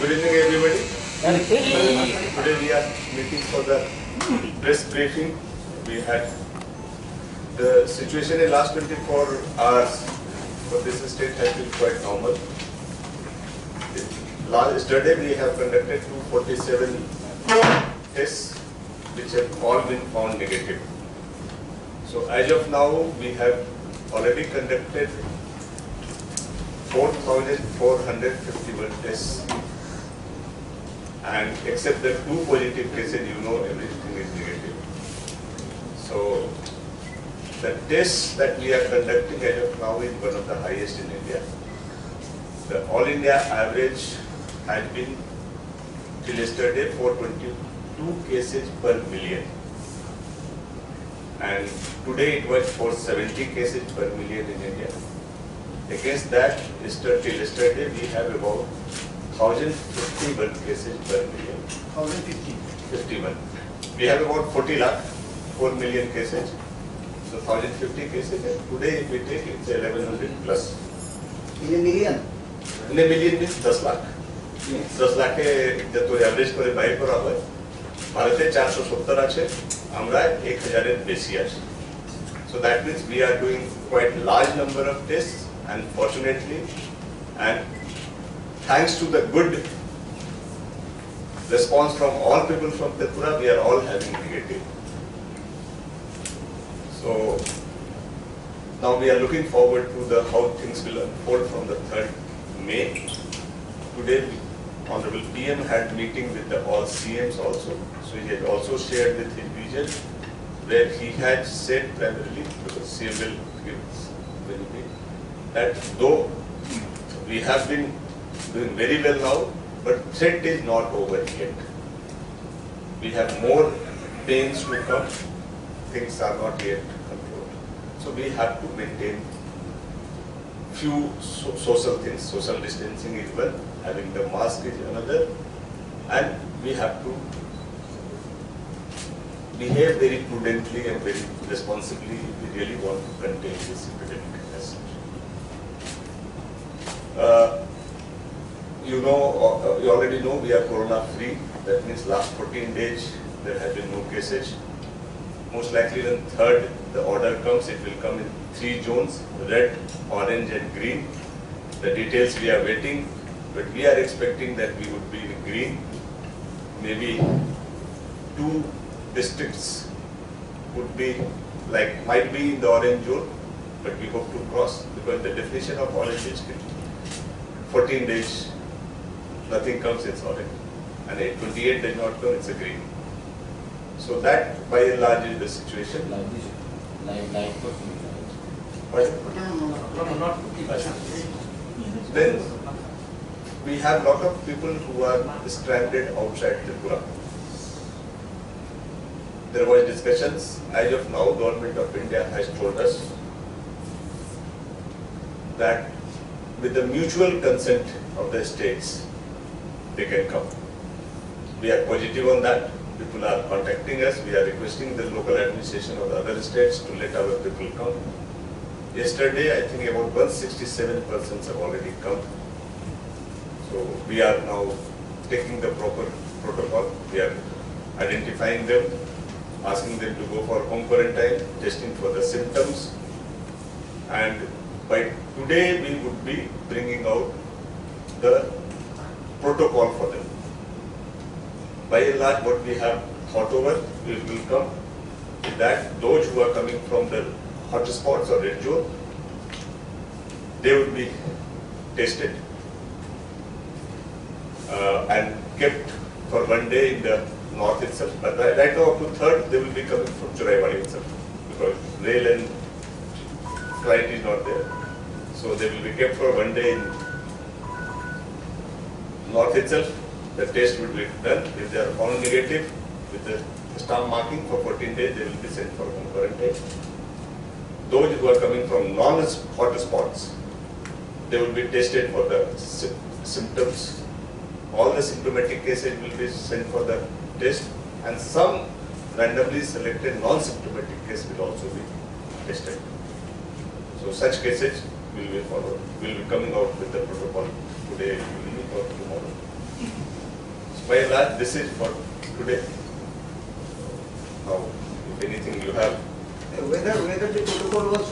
Good evening, everybody. Today we are meeting for the press briefing. We had the situation in last 24 hours for this state has been quite normal. Yesterday we have conducted 247 tests which have all been found negative. So as of now we have already conducted 4,451 tests, and except the 2 positive cases, everything is negative. So the tests that we are conducting as of now is one of the highest in India. The all India average has been till yesterday 422 cases per million, and today it was 470 cases per million in India. Against that, till yesterday we have about 1,051 cases per million. 1,051. We have about 40 lakh, 4 million cases. So 1,050 cases. And today if we take it's 1,100 plus. In a million? In a million means 10 lakh. 10 lakh जब तो average करे बाहर पर आवे, भारते 470 আছে, আমরা 1000 এর বেশি আছে. So that means we are doing quite large number of tests, and fortunately, and thanks to the good response from all people from Tripura, we are all having negative. So now we are looking forward to how things will unfold from the 3rd May. Today, Honorable PM had meeting with all CMs also. So he had also shared with his vision, where he had said primarily, because CM will give very big, that though we have been doing very well now, but threat is not over yet. We have more pains to come, things are not yet controlled. So we have to maintain few social things. Social distancing is one, having the mask is another, and we have to behave very prudently and very responsibly if we really want to contain this epidemic. You already know we are corona free. That means last 14 days there have been no cases. Most likely when 3rd the order comes, it will come in 3 zones: red, orange and green. The details we are waiting, but we are expecting that we would be in green. Maybe 2 districts would be might be in the orange zone, but we hope to cross, because the definition of orange is 14 days, nothing comes, it's orange. And 28 does not come, it's a green. So that by and large is the situation. Then we have lot of people who are stranded outside Tripura. There was discussions. As of now, Government of India has told us that with the mutual consent of the states, they can come. We are positive on that. People are contacting us. We are requesting the local administration of the other states to let our people come. Yesterday, I think about 167 persons have already come. So we are now taking the proper protocol. We are identifying them, asking them to go for home quarantine, testing for the symptoms, and by today we would be bringing out the protocol for them. By and large, what we have thought over, we will come with that those who are coming from the hotspots or red zone, they would be tested and kept for 1 day in the north itself. But right now up to 3rd, they will be coming from Churaibari itself, because rail and flight is not there. So they will be kept for 1 day in north itself. The test will be done. If they are found negative, with the stamp marking for 14 days, they will be sent for home quarantine. Those who are coming from non-hot spots, they will be tested for the symptoms. All the symptomatic cases will be sent for the test, and some randomly selected non-symptomatic case will also be tested. So such cases will be followed. We will be coming out with the protocol today evening or tomorrow. By and large, this is for today. Now, if anything you have. Whether the protocol was